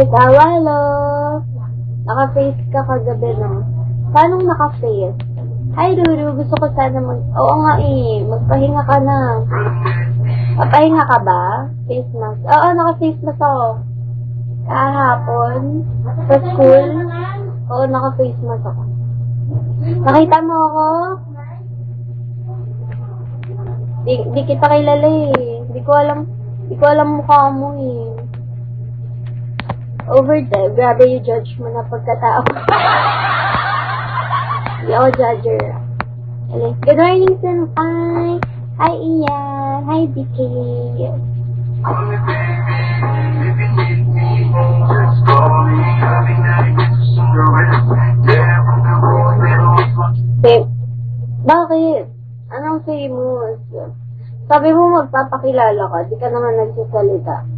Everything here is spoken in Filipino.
Ay, kawalo. Naka-face ka kagabi, no? Paano naka-face? Hi, Ruru. Gusto ko sana Oo nga eh. Magpahinga ka na. Papahinga ka ba? Face mask. Oo, naka-face mask ako. Kahapon. Sa school. Oo, naka-face mask ako. Nakita mo ako? Di kita kilala eh. Di ko alam mukha mo eh. Over there, grabe yung judge mo na pagkatao. Hindi ako judger. Good morning, Senpai. Hi, Ian. Hi, BK. Babe, bakit? Anong famous? Sabi mo magpapakilala ka, di ka naman nagsasalita.